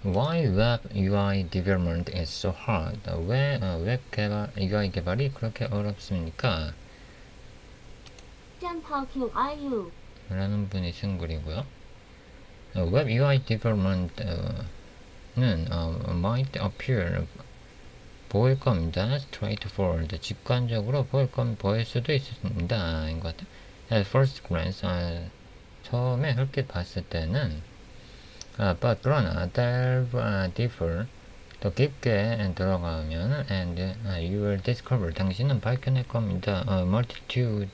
Why web UI development is so hard? 왜 웹 개발, UI 개발이 그렇게 어렵습니까? How cute are you? 라는 분이 쓴 글이고요. 웹 UI development는 might appear 보일 겁니다. straightforward 직관적으로 보일 수도 있습니다. 인 것 같아요. At first glance 처음에 흙빛 봤을 때는 but 그러나 delve deeper 더 깊게 들어가면 and you will discover 당신은 발견할 겁니다. multitude를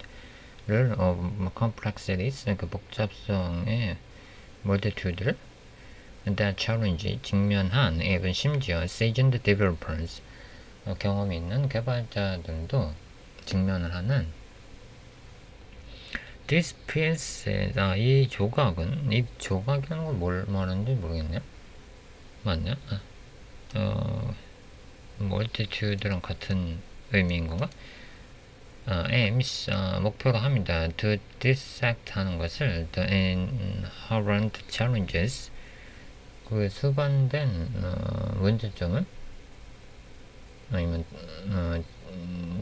complexities 그 복잡성의 multitude를 that challenge 직면한 even 심지어 seasoned developers 경험이 있는 개발자들도 직면을 하는 this piece 이 조각은 이 조각이라는 걸 뭘 말하는지 모르겠네요. 맞냐? multitude랑 같은 의미인 건가? aims 목표로 합니다. to dissect 하는 것을 the inherent challenges 그 수반된 문제점을 아니면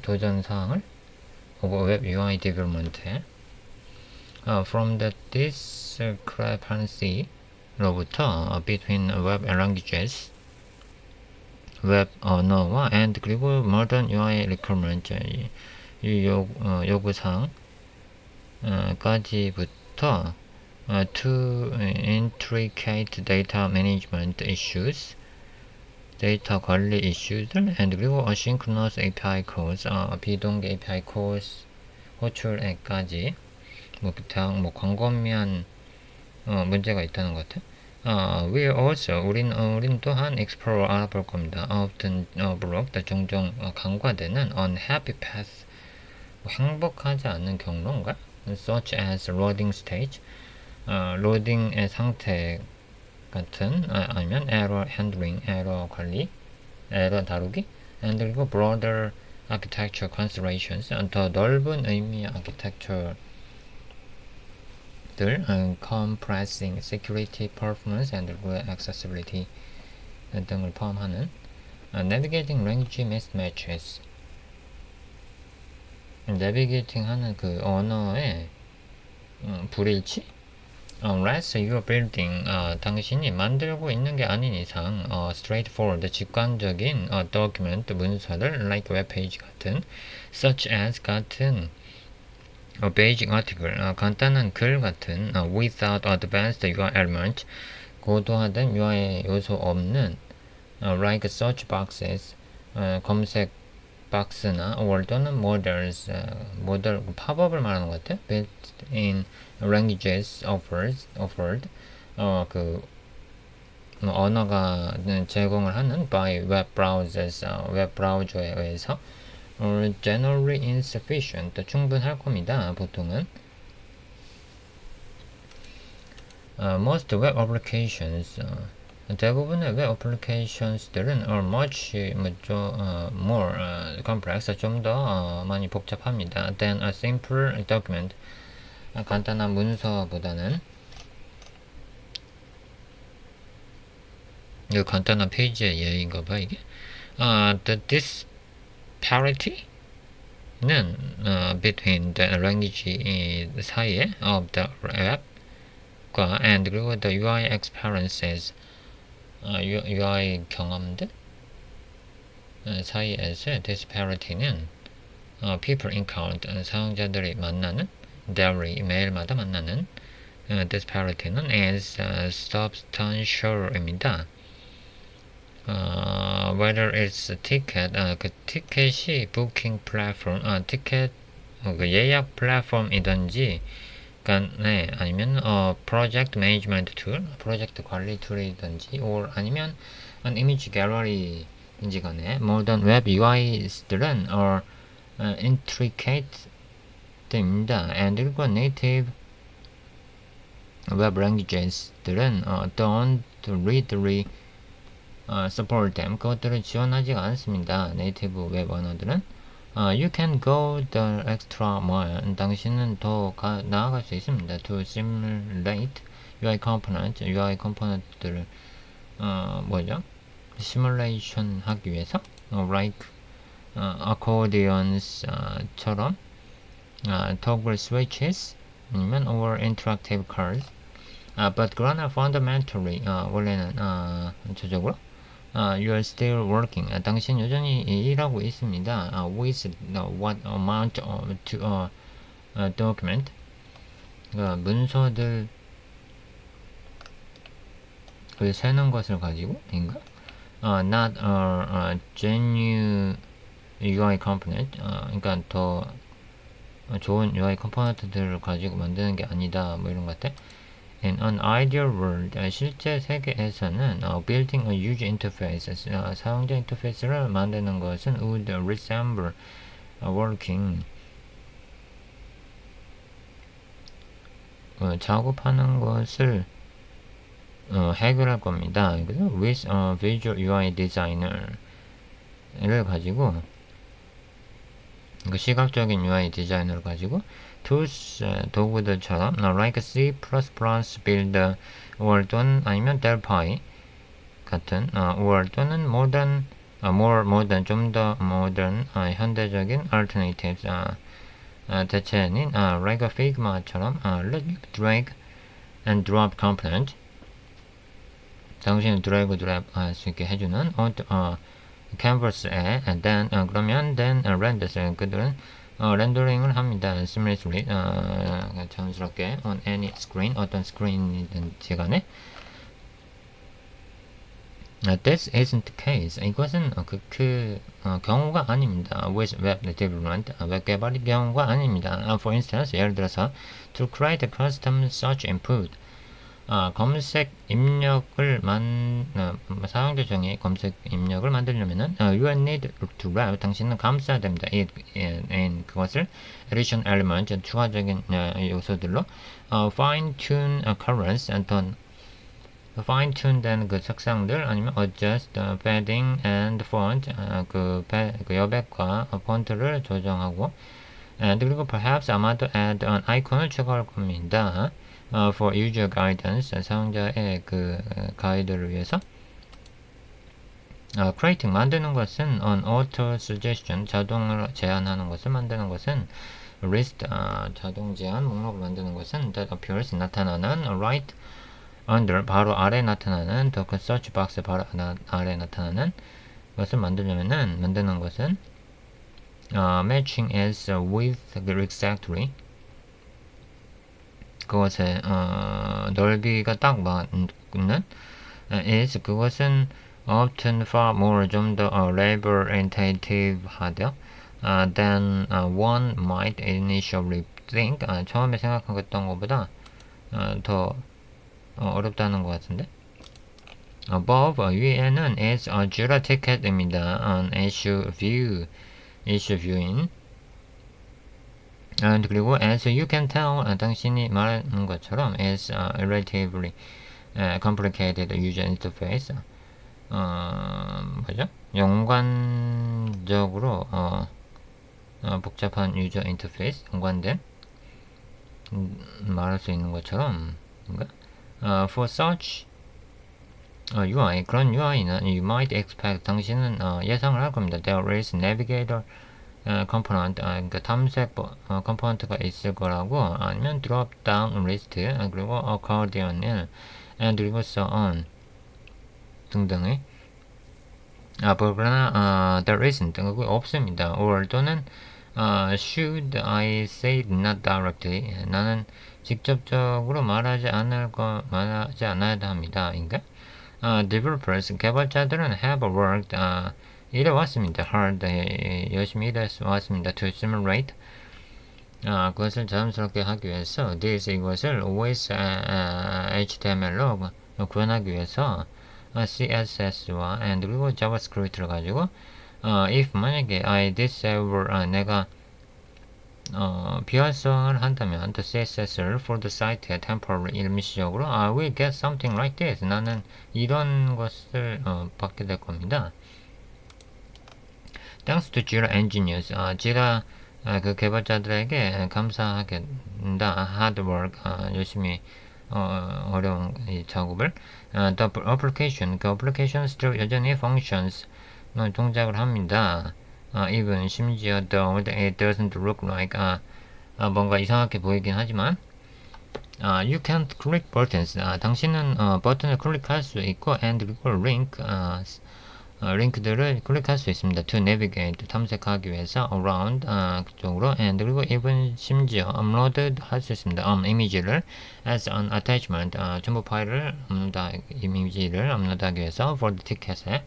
도전 사항을 웹 UI development에 from the discrepancy로부터 between web languages 웹 언어와 and 그리고 modern UI requirement 이 요구사항까지부터 to intricate data management issues 데이터 관리 이슈들 and 그리고 asynchronous API calls 비동기 API calls 호출에까지 뭐 광범위한 문제가 있다는 것 같아요. We also 우린 또한 explore 알아볼 겁니다. often overlooked 종종 간과되는 unhappy path 행복하지 않는 경로인가? such as loading stage 로딩의 상태 같은 아니면 error handling 에러 관리 에러 다루기 and 그리고 broader architecture considerations 더 넓은 의미의 architecture 들 compressing security, performance, and accessibility 등을 포함하는 navigating language mismatches navigating하는 그 언어의 불일치 unless you're building 당신이 만들고 있는 게 아닌 이상 straightforward 직관적인 document 문서를 like web page 같은 such as 같은 basic article 간단한 글 같은 without advanced UI element 고도화된 UI 요소 없는 like search boxes 검색 박스나 or 또는 models 모델 팝업을 말하는 것 같아. built-in languages offered 그 언어가 제공을 하는 by web browsers 웹 브라우저에 의해서 generally insufficient 충분할 겁니다. 보통은 most web applications 대부분의 웹 애플리케이션들은 are much more complex 좀 더 많이 복잡합니다. than a simple document 간단한 문서보다는 이 간단한 페이지의 예인가 봐 이게. The disparity 는 between the language 사이에 of the 앱과 and 그리고 the UI experiences UI 경험들 사이에서의 disparity는 people encounter 사용자들이 만나는 daily 매일마다 만나는 disparity는 is substantial입니다. whether it's a ticket 그 티켓이 booking platform 티켓 그 예약 플랫폼이든지 간에 아니면 project management tool 프로젝트 관리 툴이든지 or 아니면 an image gallery인지 간에 modern web UI들은 are intricate 입니다. and 그리고 native web languages들은 don't readily support them 그것들을 지원하지가 않습니다. 네이티브 웹 언어들은 you can go the extra mile 당신은 더 나아갈 수 있습니다. to simulate UI component UI 컴포넌트들을 뭐죠? 시뮬레이션 하기 위해서 like accordions처럼 toggle switches 아니면 or interactive cards. But 그러나 fundamentally 원래는 전체적으로 you are still working. 당신 여전히 일하고 있습니다. With what amount to document. 문서들 그 세는 것을 가지고 인가? Not a genuine UI component. 그러니까 더 좋은 UI 컴포넌트들을 가지고 만드는 게 아니다. 뭐 이런 것 같아. In an ideal world, 실제 세계에서는 building a user interface, 사용자 인터페이스를 만드는 것은 would resemble working, 작업하는 것을 해결할 겁니다. 그래서 with a visual UI designer를 가지고 그 시각적인 UI 디자이너를 가지고 tools 도구들처럼 like C++ builder or 또는 아니면 delpy 같은 or 또는 more modern 좀 더 modern 현대적인 alternatives 대체인 like Figma처럼 drag and drop component 당신이 드래그 드랍 할 수 있게 해주는 canvas에 and then 그러면 then renders 그들은 렌더링을 합니다. seamlessly 자연스럽게 on any screen 어떤 스크린이든지 간에 this isn't the case. 이것은 경우가 아닙니다. with web development 웹 개발이 경우가 아닙니다. For instance 예를 들어서 to create a custom search input 검색 입력을 사용자 정의 검색 입력을 만들려면은 you need to wrap 당신은 감싸야 됩니다. in 그것을 addition element 추가적인 요소들로 fine tune currents 어떤 fine tune 된 그 색상들 아니면 adjust padding and font 그 여백과 폰트를 조정하고 and 그리고 perhaps 아마도 add an icon을 추가할 겁니다. For user guidance, 사용자의 그 가이드를 위해서 creating, 만드는 것은 an auto suggestion, 자동으로 제안하는 것을 만드는 것은 list, 자동 제안 목록을 만드는 것은 that appears, 나타나는 right under, 바로 아래 나타나는 the search box, 바로 아래 나타나는 것을 만드는 것은 matching as with exactly 그것의 넓이가 딱 맞는 is 그것은 often far more 좀 더 labor intensive 하죠. than one might initially think 처음에 생각했던 것보다 더 어렵다는 것 같은데. above 위에는 is a Jira ticket입니다. an issue view인 그리고 as you can tell 당신이 말하는 것처럼 is relatively complicated user interface 뭐죠? 연관적으로 복잡한 유저 인터페이스 연관된 말할 수 있는 것처럼 for such UI 그런 UI는 you might expect 당신은 예상을 할 겁니다. There is navigator 컴포넌트, 그러니까 탐색 컴포넌트가 있을 거라고 아니면 drop down list 그리고 accordion 그리고 so on 등등의 그러나 there isn't 그거 없습니다. or 또는 should I say not directly 나는 직접적으로 말하지 않아야 합니다. 인가? developers 개발자들은 have worked 일해왔습니다. hard 열심히 일해왔습니다. to simulate 그것을 자연스럽게 하기 위해서 this 이것을 with HTML로 구현하기 위해서 CSS와 and 그리고 JavaScript를 가지고 if 만약에 I disable 내가 비활성을 한다면 the CSS를 for the site temporarily 일시적으로 I will get something like this 나는 이런 것을 받게 될 겁니다. Thanks to Jira engineers, Jira 그 개발자들에게 감사하겠다. Hard work, 열심히 어려운 이 작업을. The application, 그 application still 여전히 functions 동작을 합니다. even 심지어 though it doesn't look like 뭔가 이상하게 보이긴 하지만 you can't click buttons. 당신은 버튼을 클릭할 수 있고 and 그리고 링크들을 클릭할 수 있습니다. to navigate 탐색하기 위해서 around 그쪽으로 and 그리고 even 심지어 upload 할 수 있습니다. 이미지를 as an attachment 첨부 파일을 이미지를 업로드하기 위해서 for the ticket에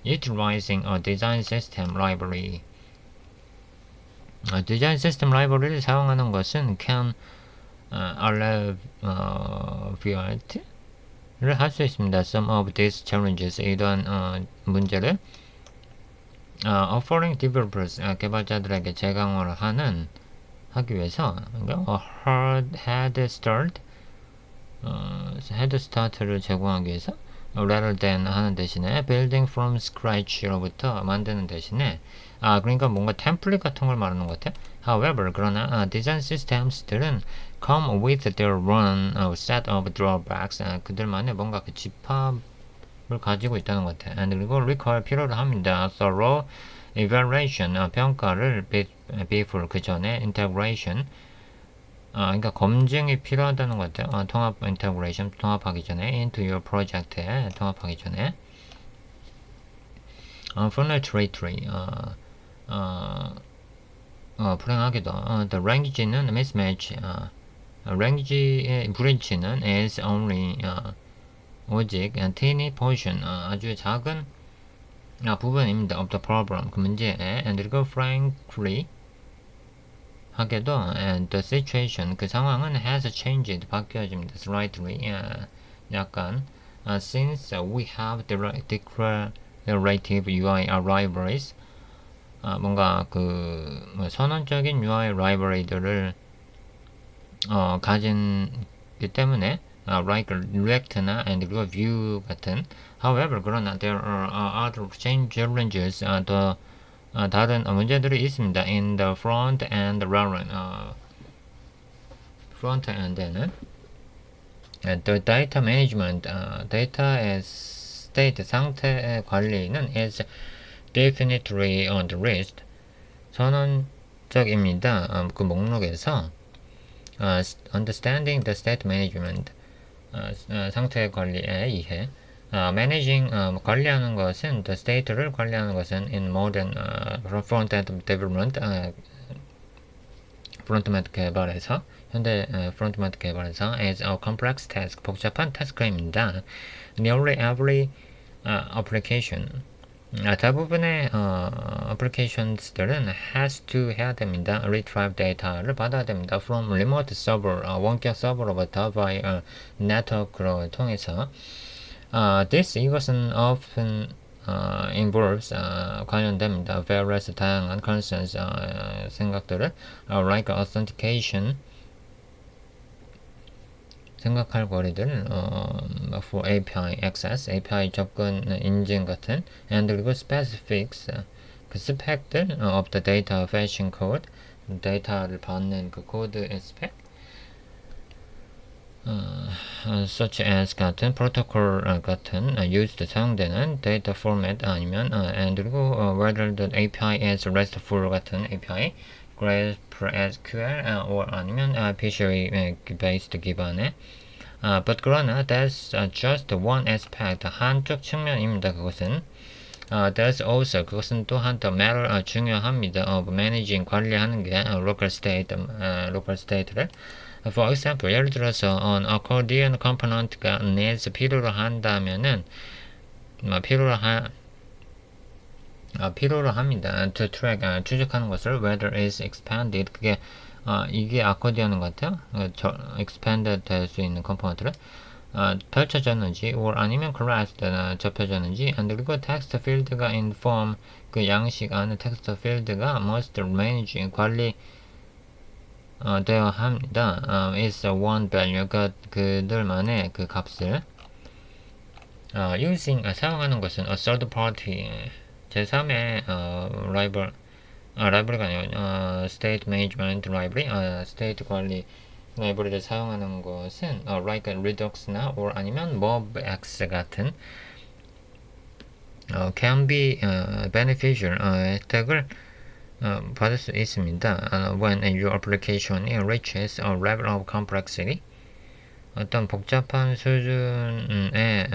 utilizing a design system library. 디자인 시스템 라이브러리를 사용하는 것은 can alleviate 를 할 수 있습니다. Some of these challenges 이러한 문제를 offering developers 개발자들에게 제공을 하기 위해서 head start를 제공하기 위해서 rather than 하는 대신에 building from scratch로부터 만드는 대신에 그러니까 뭔가 템플릿 같은 걸 말하는 것 같아. However, 그러나 디자인 시스템들은 come with their own set of drawbacks. 그들만의 뭔가 그 집합을 가지고 있다는 것 같아. 그리고 require 필요로 합니다. thorough evaluation 평가를 before 그 전에 integration 그러니까 검증이 필요하다는 것 같아요. 통합 integration 통합하기 전에 into your project에 통합하기 전에 funnel tree 불행하게도 the range는 mismatch range의 브랜치는 is only 오직 tiny portion 아주 작은 부분입니다. of the problem 그 문제에 and 그리고 frankly 하게도 and the situation 그 상황은 has changed 바뀌어집니다. slightly 약간 since we have declarative UI libraries 뭔가 그 선언적인 UI 라이브러리들을 가진기 때문에 like React나 and 그리고 Vue 같은 however 그러나 there are other challenges 더 다른 문제들이 있습니다. in the front end realm front end에는 the data management 데이터의 state 상태 관리는 is definitely on the list 선언적입니다. 그 목록에서 understanding the state management 상태 관리의 이해 managing 관리하는 것은 the state를 관리하는 것은 in modern front-end development 프론트맨드 개발에서 현대 프론트맨드 개발에서 is a complex task 복잡한 타스크입니다. nearly every application 대부분의 applications,들은 has to 해야 됩니다. retrieve data를 받아야 됩니다. from remote server 원격 서버로부터 via network를 통해서 이것은 often involves 관련됩니다. various 다양한 concerns 생각들을 like authentication 생각할 거리들 for API access, API 접근 인증 같은 and 그리고 specifics 그 스펙들 of the data fetching code 데이터를 받는 그 코드의 스펙 such as 같은 protocol 같은 used 사용되는 data format 아니면 and 그리고 whether the API is RESTful 같은 API GraphQL or 아니면 PCA based 기반의 but 그러나 that's just one aspect 한쪽 측면입니다. 그것은 there's also 그것은 또한 the matter 중요합니다. of managing 관리하는 게 local state를 for example 예를 들어서 an accordion component가 needs 필요로 한다면은 필요로 합니다. to track 추적하는 것을 whether is expanded 그게 이게 아코디언인 것 같아요. expanded 될 수 있는 컴포넌트를 펼쳐졌는지 or 아니면 collapsed 접혀졌는지 and 그리고 text field가 in form 그 양식 안에 text field가 must manage 관리 되어야 합니다. is one value 그들만의 그 값을 using 사용하는 것은 a third party 제3의 라이브러리가 아니고 state management library state 관리 라이브러리를 사용하는 것은 like Redux나 or 아니면 MobX 같은 can be beneficial 혜택을 받을 수 있습니다. When your application reaches a level of complexity 어떤 복잡한 수준의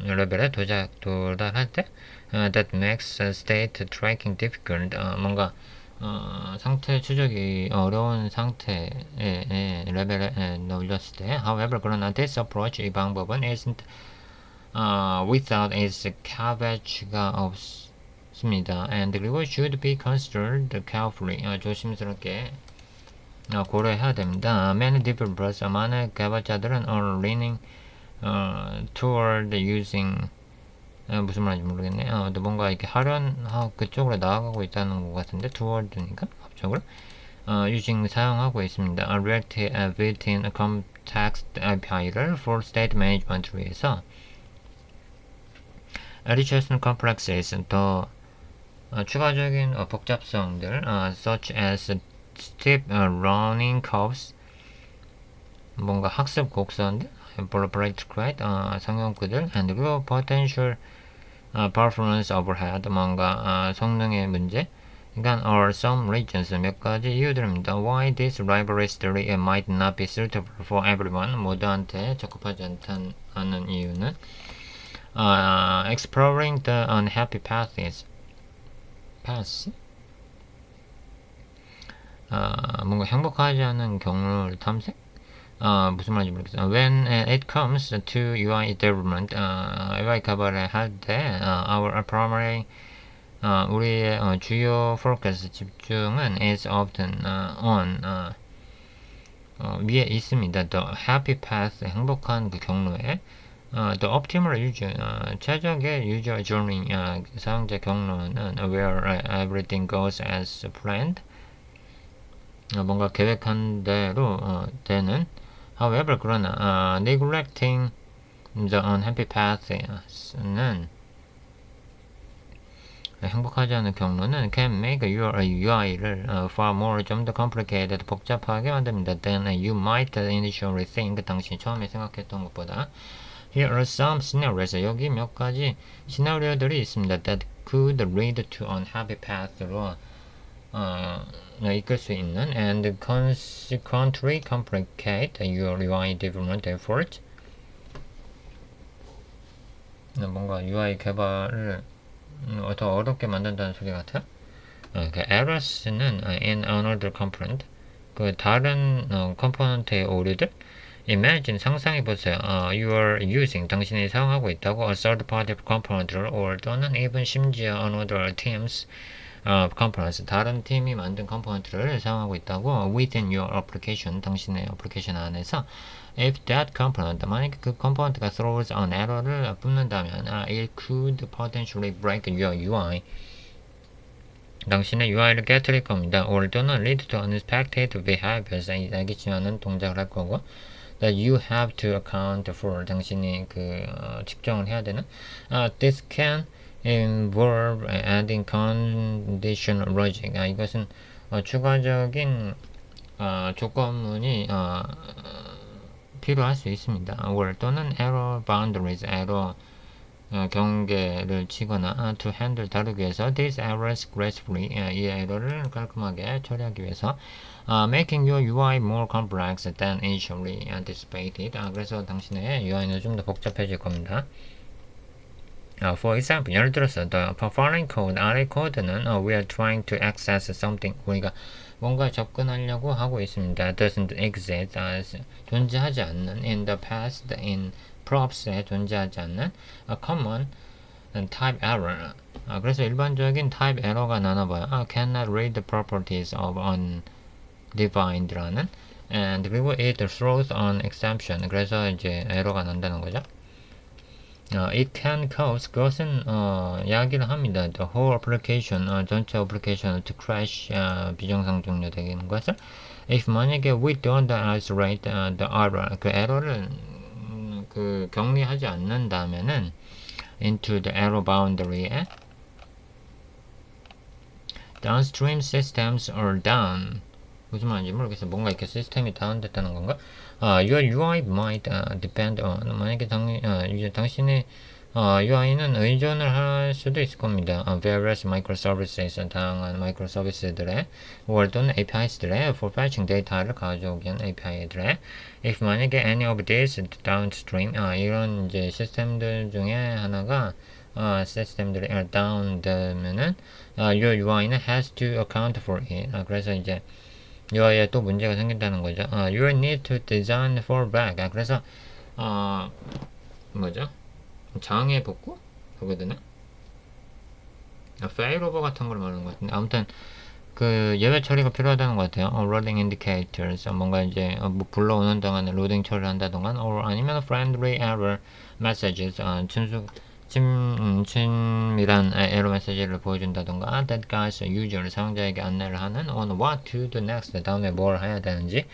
레벨에 도달할 때 that makes state tracking difficult 뭔가 상태 추적이 어려운 상태의 레벨에 올렸을 때 however 그러나 this approach 이 방법은 isn't without its caveat가 없습니다. and 그리고 should be considered carefully 조심스럽게 고려해야 됩니다. Many developers, 많은 개발자들은 are leaning toward using 무슨 말인지 모르겠네. 뭔가 이렇게 그쪽으로 나아가고 있다는 것 같은데 toward니까 합적으로 using 사용하고 있습니다. React built-in context API를 for state management을 위해서 additional complexities 더 추가적인 복잡성들 such as steep learning curves 뭔가 학습 곡선들 boilerplate 상용구들 and 그리고 potential performance overhead 뭔가 성능의 문제 그러니까 or some reasons 몇 가지 이유들입니다. Why this library story might not be suitable for everyone 모두한테 적합하지 않다는 이유는 exploring the unhappy paths 뭔가 행복하지 않은 경로를 탐색? 무슨 말인지 모르겠어요. When it comes to UI development, UI 개발을 할 때, our primary, 우리의 주요 focus 집중은 is often on 위에 있습니다. The happy path, 행복한 그 경로에 the optimal user, 최적의 user journey, 사용자 경로는 where everything goes as planned. 뭔가 계획한 대로 되는 however 그러나 neglecting the unhappy path는 행복하지 않은 경로는 can make your UI를 far more 좀 더 complicated 복잡하게 만듭니다. than you might initially think 당신이 처음에 생각했던 것보다. Here are some scenarios. 여기 몇 가지 시나리오들이 있습니다. that could lead to unhappy path로 이끌 수 있는 and consequently complicate your UI development effort. 뭔가 UI 개발을 더 어렵게 만든다는 소리 같아요. errors는 in another component 그 다른 컴포넌트의 오류들. Imagine 상상해보세요. You are using 당신이 사용하고 있다고 a third party component를 or 또는 even 심지어 another team's components 다른 팀이 만든 컴포넌트를 사용하고 있다고 within your application 당신의 애플리케이션 안에서 if that component 만약에 그 컴포넌트가 throws an error를 뿜는다면 it could potentially break your UI 당신의 UI를 깨뜨릴 겁니다. or 또는 lead to unexpected behaviors 예기치 않은 동작을 할 거고 that you have to account for 당신이 측정을 해야 되는 this can involve adding conditional logic. 이것은 추가적인 조건문이 필요할 수 있습니다. or 또는 error boundaries, error 경계를 치거나 to handle 다루기 위해서 these errors gracefully 이 에러를 깔끔하게 처리하기 위해서 making your UI more complex than initially anticipated. 그래서 당신의 UI는 좀 더 복잡해질 겁니다. For example, 예를 들어서 the following code, 아래 코드는 we are trying to access something. 우리가 뭔가 접근하려고 하고 있습니다. doesn't exist, 존재하지 않는 in the past, in props에 존재하지 않는 a common type error. 그래서 일반적인 type error가 나눠봐요. cannot read the properties of undefined라는 and 그리고 it throws an exception. 그래서 이제 에러가 난다는 거죠. It can cause 그것은 야기를 합니다. The whole application 전체 어플리케이션을 to crash 비정상 종료되는 것을 if 만약에 we don't isolate the error 그 에러를 격리하지 않는다면은 into the error boundary에 downstream systems are down 무슨 말인지 모르겠어요. 뭔가 이렇게 시스템이 다운됐다는 건가? Your UI might depend on 만약에 이제 당신의 UI는 의존을 할 수도 있을 겁니다. Various microservices 다양한 마이크로서비스들의 또는 APIs들의 for fetching 데이터를 가져오기 위한 API들의 if 만약에 any of these downstream 이런 이제 시스템들 중에 하나가 시스템들이 다운되면은 your UI는 has to account for it. 그래서 이제 UI에 또 문제가 생긴다는 거죠. You need to design fallback. 그래서 뭐죠? 장애 복구? 그거 되나? failover 같은 걸 말하는 것 같은데 아무튼 그 예외 처리가 필요하다는 것 같아요. loading indicators 뭔가 이제 뭐 불러오는 동안에 로딩 처리를 한다던가 아니면 friendly error messages 친밀한 에러 메시지를 보여준다던가 that guides user 사용자에게 안내를 하는 on what to do next 다음에 뭘 해야 되는지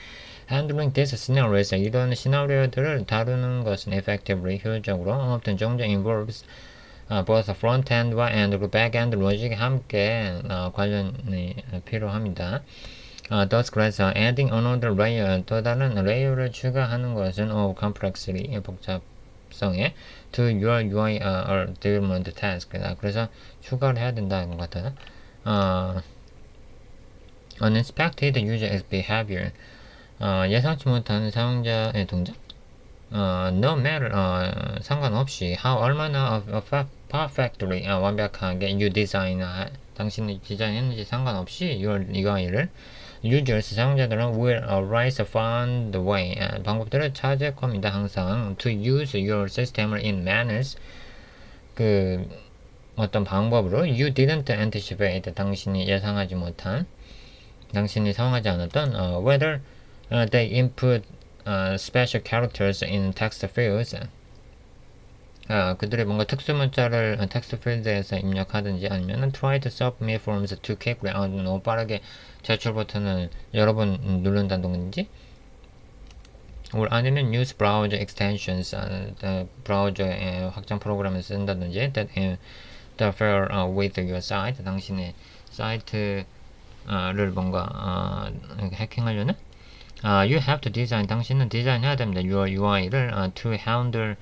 handling this scenarios 이런 시나리오들을 다루는 것은 effectively 효율적으로 often 종종 involves both front-end와 end, back-end 로직이 함께 관련이 필요합니다. thus 그래서 adding another layer 또 다른 레이어를 추가하는 것은 of complexity 복잡성에 to your UI development task 그래서 추가를 해야 된다는 것 같아요. unexpected user behavior 예상치 못한 사용자의 동작 no matter 상관없이 how 얼마나 perfectly 완벽하게 you design 당신이 디자인했는지 상관없이 이거를 users 사용자들은 will always find the way 방법들을 찾을 겁니다. 항상 to use your system을 in manners 그 어떤 방법으로 you didn't anticipate 당신이 예상하지 못한 당신이 사용하지 않았던 whether they input special characters in text fields 그들이 뭔가 특수 문자를 텍스트 필드에서 입력하든지 아니면 try to submit forms too quickly 너무 빠르게 제출 버튼을 여러 번 누른다든지 아니면 use browser extensions 브라우저의 확장 프로그램을 쓴다든지 that interfere with your site 당신의 사이트를 뭔가 해킹하려는 you have to design 당신은 디자인해야 됩니다. your UI를 to handle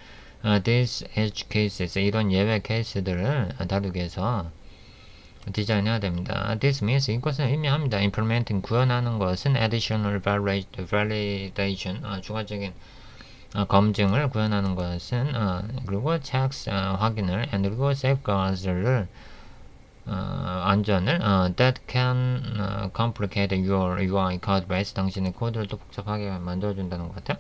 these edge cases 이런 예외 케이스들을 다루기 위해서 디자인해야 됩니다. This means 이것은 의미합니다. Implementing 구현하는 것은 additional validation 추가적인 검증을 구현하는 것은 그리고 checks 확인을 and 그리고 safeguards를 안전을 that can complicate your UI code base 당신의 코드를 또 복잡하게 만들어준다는 것 같아요.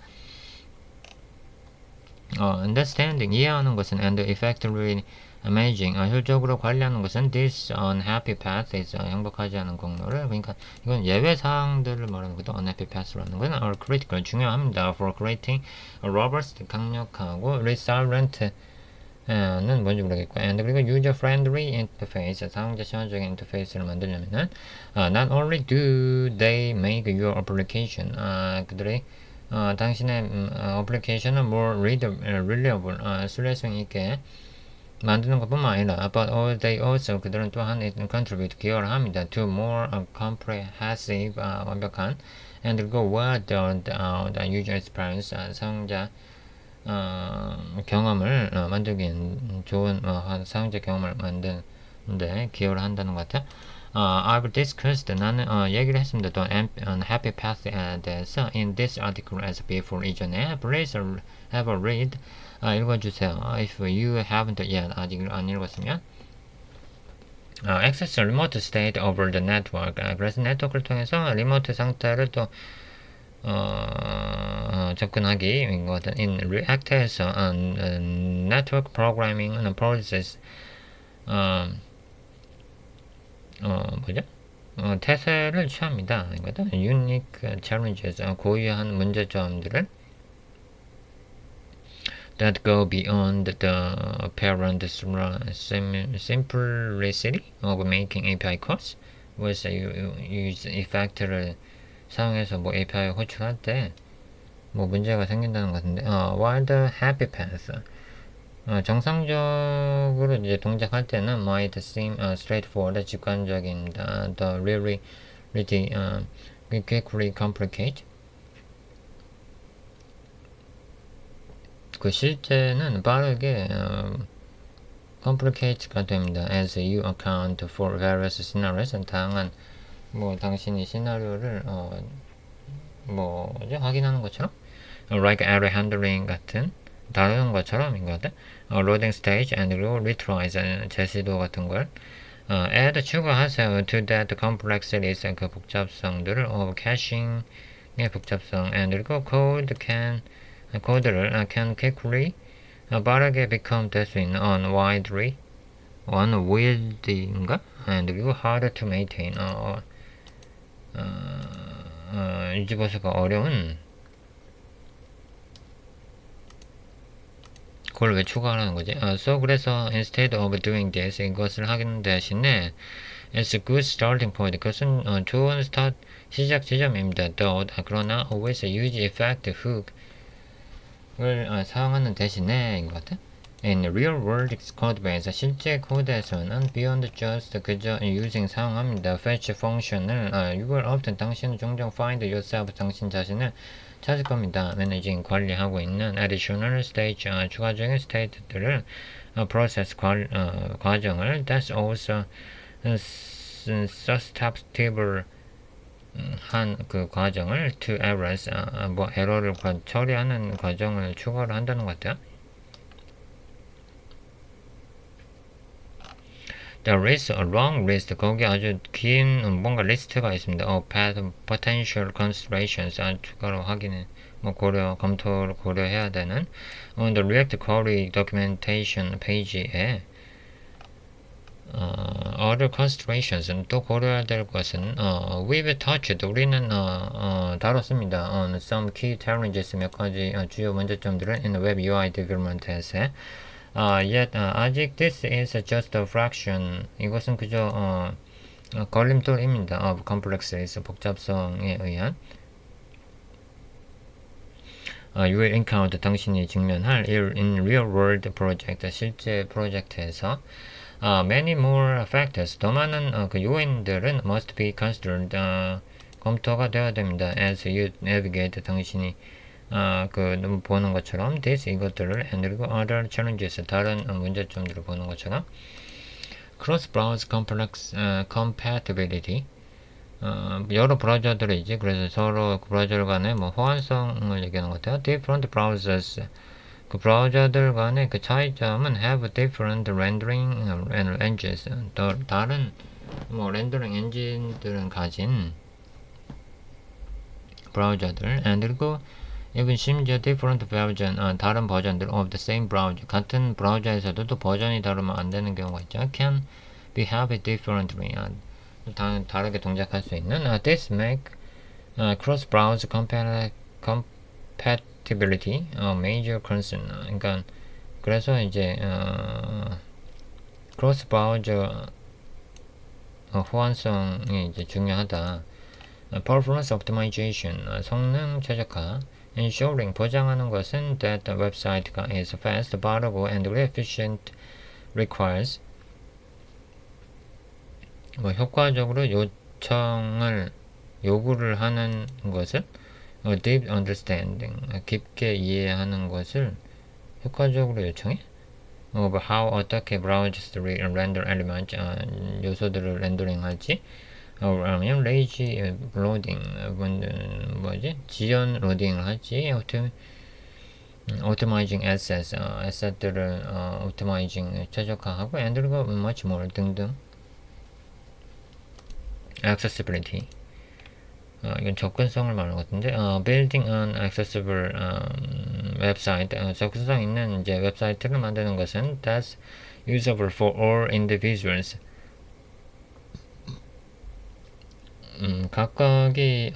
understanding 이해하는 것은 and effectively managing 효율적으로 관리하는 것은 this unhappy path is 행복하지 않은 경로를 그러니까 이건 예외 사항들을 말하는 것도 unhappy path라는 것은 are critical 중요합니다. for creating a robust 강력하고 resilient 는 뭔지 모르겠고 and 그리고 user friendly interface 사용자 시원적인 인터페이스를 만들려면은 not only do they make your application 그들이 당신의 어플리케이션을 more reliable 신뢰성 있게 만드는 것뿐만 아니라 but they also 그들은 또한 contribute 기여를 합니다 to more comprehensive 완벽한 and 그리고 well-done user experience 사용자 경험을 만들기엔 좋은 사용자 경험을 만드는데 기여를 한다는 것 같아요. I've discussed 나는 얘기를 했습니다. 또 unhappy path에 대해서 in this article as before 이전에 please have a read 읽어주세요. If you haven't yet 아직 안 읽었으면 access remote state over the network 그래서 네트워크를 통해서 리모트 상태를 또 접근하기 것 같은 in React에서 network programming process 뭐죠? 태세를 취합니다. 이거다. unique challenges 고유한 문제점들을 that go beyond the apparent simplicity of making API calls with use effect를 사용해서 뭐 API 호출할 때 뭐 문제가 생긴다는 것 같은데 while the happy path 정상적으로 이제 동작할 때는 might seem straightforward 직관적입니다. the reality quickly complicate. 그 실제는 빠르게 complicate가 됩니다. As you account for various scenarios. 다양한 뭐 당신이 시나리오를 뭐죠? 확인하는 것처럼 like error handling 같은 다루는 것처럼인 것 같아. loading stage and retries 재시도 같은 걸 add 추가하세요 to that complexities 그 복잡성들을 of caching의 복잡성 and 그리고 코드를 can quickly 빠르게 become 될 수 있는 unwield인가? and 그리고 hard to maintain 유지보수가 어려운 그걸 왜 추가하는 거지? So 그래서 instead of doing this 이것을 하는 대신에 it's a good starting point. 그것은 좋은 시작 지점입니다. Though 그러나 always use effect hook을 사용하는 대신에 인 것 같아. In real world code에서 실제 코드에서는 beyond just 그저 using 사용합니다. fetch function을 you will often 당신은 종종 find yourself 당신 자신을 찾을 겁니다. managing 관리하고 있는 additional stage 추가적인 스테이트들을 process 과정을 that's also susceptible 한 그 과정을 to errors 뭐 에러를 처리하는 과정을 추가를 한다는 것 같아요. There is a long list. 거기 아주 긴 뭔가 리스트가 있습니다. potential considerations. 추가로 확인해, 검토를 고려해야 되는. On the React Query documentation page에 other considerations 또 고려해야 될 것은 we've touched 우리는 다뤘습니다. on some key challenges 몇 가지 주요 문제점들은 in web UI development에서 yet 아직 this is just a fraction. 이것은 그저 걸림돌입니다. of complexities 복잡성에 의한 you will encounter 당신이 직면할 in real world project 실제 프로젝트에서 many more factors 더 많은 그 요인들은 must be considered 검토가 되어야 됩니다. as you navigate 당신이 그 보는 것처럼 this 이것들을 and 그리고 other challenges 다른 문제점들을 보는 것처럼 cross browser compatibility 여러 브라우저들이지 그래서 서로 브라우저 간의 뭐 호환성을 얘기하는 것 같아요. different browsers 그 브라우저들 간의 그 차이점은 have different rendering engines 다른 뭐 렌더링 엔진들은 가진 브라우저들 and 그리고 even 심지어 different version 다른 버전들 of the same browser 같은 브라우저에서도 또 버전이 다르면 안 되는 경우가 있죠. can behave differently 다르게 동작할 수 있는 this make cross browser compatibility major concern 그러니까 그래서 이제 cross browser 호환성이 이제 중요하다. performance optimization 성능 최적화 ensuring 보장하는 것은 that the website가 is fast, 빠르고 and efficient requires 효과적으로 요구를 하는 것을 deep understanding 깊게 이해하는 것을 효과적으로 요청해 of how 어떻게 browsers render element 요소들을 렌더링할지 아니면 lazy loading 지연 로딩을 할지 optimizing assets asset들을 optimizing 최적화하고 and 그리고 much more 등등. accessibility 이건 접근성을 말하는 것 같은데 building an accessible website 접근성 있는 이제 웹사이트를 만드는 것은 that's usable for all individuals 각각이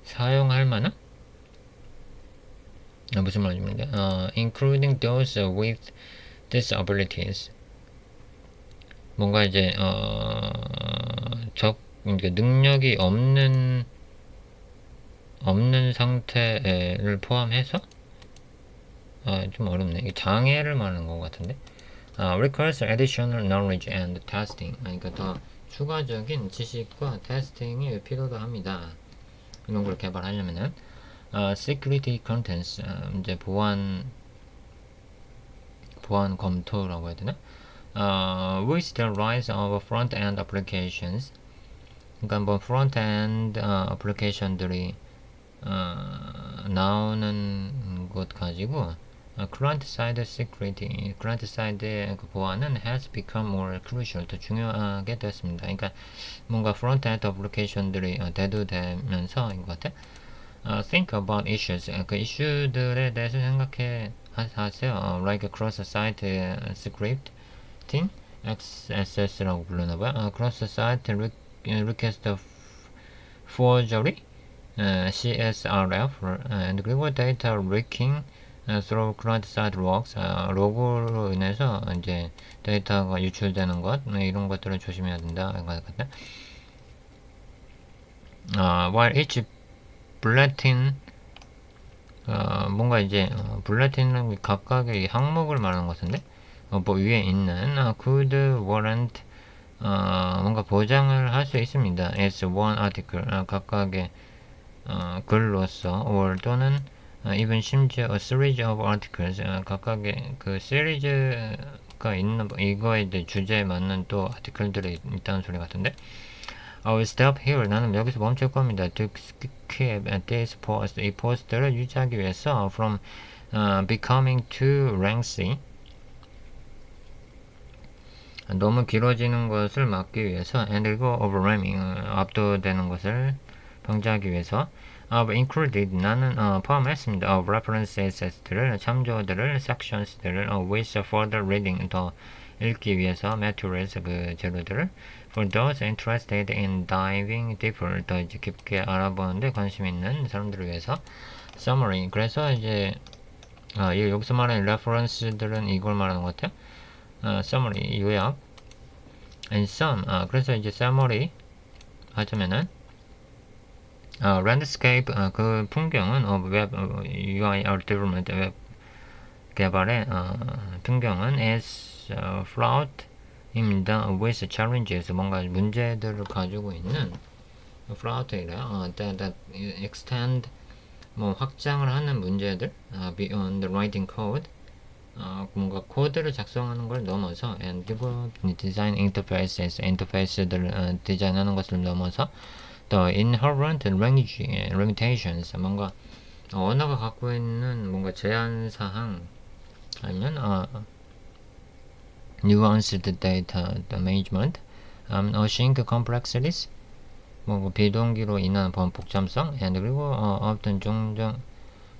사용할 만한 무슨 말입니까? including those with disabilities 뭔가 이제 능력이 없는 상태를 포함해서 좀 어렵네. 장애를 말하는 것 같은데 requires additional knowledge and testing 그러니까 더 추가적인 지식과 테스팅이 필요로 합니다. 이런 걸 개발하려면은 security contents 이제 보안 검토라고 해야 되나? With the rise of front-end applications, 그러니까 뭐 프론트엔드 애플리케이션들이 나오는 것 가지고 client side security, client side의 그 보안은 has become more crucial, 더 중요하게 됐습니다. 그러니까 뭔가 프론트엔드 애플리케이션들이 대두되면서 인 것 같아. Think about issues, 그 이슈들에 대해서 생각해 하세요. Like cross-site scripting, XSS라고 불러나봐요. cross-site request forgery, CSRF, 그리고 data leaking through client-side logs, 로그로 인해서 이제 데이터가 유출되는 것, 이런 것들을 조심해야 된다. While each bulletin, 뭔가 이제 bulletin은 각각의 항목을 말하는 것 같은데, 뭐 위에 있는 could warrant 뭔가 보장을 할 수 있습니다. as one article, 각각의 글로서 or 또는 even 심지어 a series of articles, 각각의 그 시리즈가 있는 이거에 이제 주제에 맞는 또 아티클들이 있다는 소리 같은데. I will stop here. 나는 여기서 멈출 겁니다. To keep this post, 이 포스트를 유지하기 위해서 from becoming too lengthy, 너무 길어지는 것을 막기 위해서, and 그리고 overwhelming, 압도되는 것을 방지하기 위해서, I've included, 나는 포함했습니다. of references를, 참조들을, sections들을, with further reading, 더 읽기 위해서, materials, 그 재료들을, for those interested in diving deeper, 더 이제 깊게 알아보는데 관심 있는 사람들을 위해서, summary, 그래서 이제 여기서 말하는 reference들은 이걸 말하는 것 같아요. summary, 요약, and some, 그래서 이제 summary 하자면은 landscape, 그 풍경은 웹 UI development, 웹 개발의 풍경은 is fraught 입니다. with challenges, 뭔가 문제들을 가지고 있는 fraught이래요. that extend, 뭐 확장을 하는 문제들, beyond writing code, 뭔가 코드를 작성하는 걸 넘어서, and 그리고 design interfaces, 인터페이스들을 디자인하는 것을 넘어서, the inherent language limitations, 뭔가 언어가 갖고 있는 뭔가 제한 사항, 아니면 nuanced data management, async complexities, 뭐 비동기로 인한 복잡성, and 그리고 어떤 종종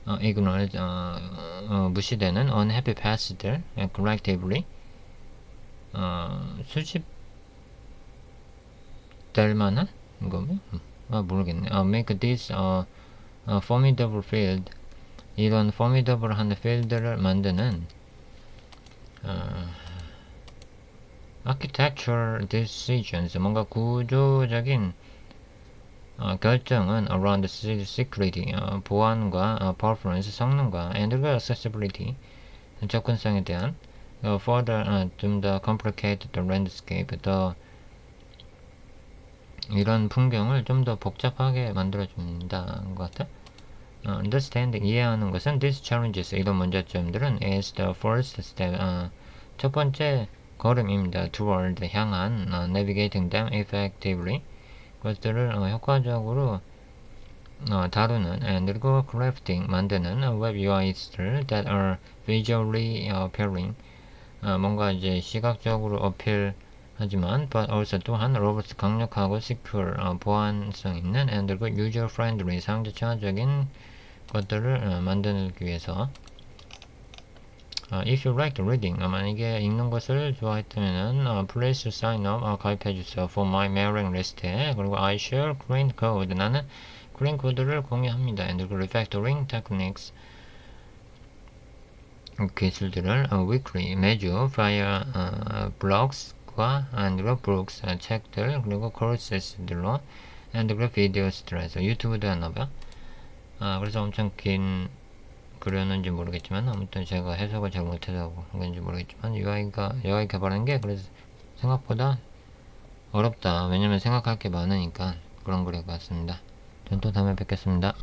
ignored, 무시되는 unhappy pass들, collectively 수집될 만한 거면 모르겠네. Make this formidable field, 이런 formidable한 필드를 만드는 architectural decisions, 뭔가 구조적인 결정은 around security, 보안과 performance, 성능과, and accessibility, 접근성에 대한, further, 좀 더 complicate the landscape, 더 이런 풍경을 좀 더 복잡하게 만들어줍니다. 것 같아. understanding, 이해하는 것은 these challenges, 이런 문제점들은 is the first step, 첫 번째 걸음입니다. toward, 향한, navigating them effectively, 것들을 효과적으로 다루는, and 그리고 crafting, 만드는 web UIs들 that are visually appealing, 뭔가 이제 시각적으로 어필하지만 but also 또한 robust, 강력하고 secure, 보안성 있는, and 그리고 user friendly, 사용자 친화적인 것들을 만들기 위해서. If you like reading, 만약에 읽는 것을 좋아했다면은 please sign up, 가입해주세요. For my mailing list에. 그리고 I share clean code, 나는 clean code를 공유합니다. And 그리고 refactoring techniques, 기술들을 weekly, 매주 via blogs과 and books, 책들, 그리고 courses들로, and 그리고 videos들에서 유튜브도 하나봐. 그래서 엄청 긴 그렸는지 모르겠지만, 아무튼 제가 해석을 잘 못해서 그런지 모르겠지만, UI 개발하는 게 그래서 생각보다 어렵다. 왜냐면 생각할 게 많으니까 그런 글인 것 같습니다. 전 또 다음에 뵙겠습니다.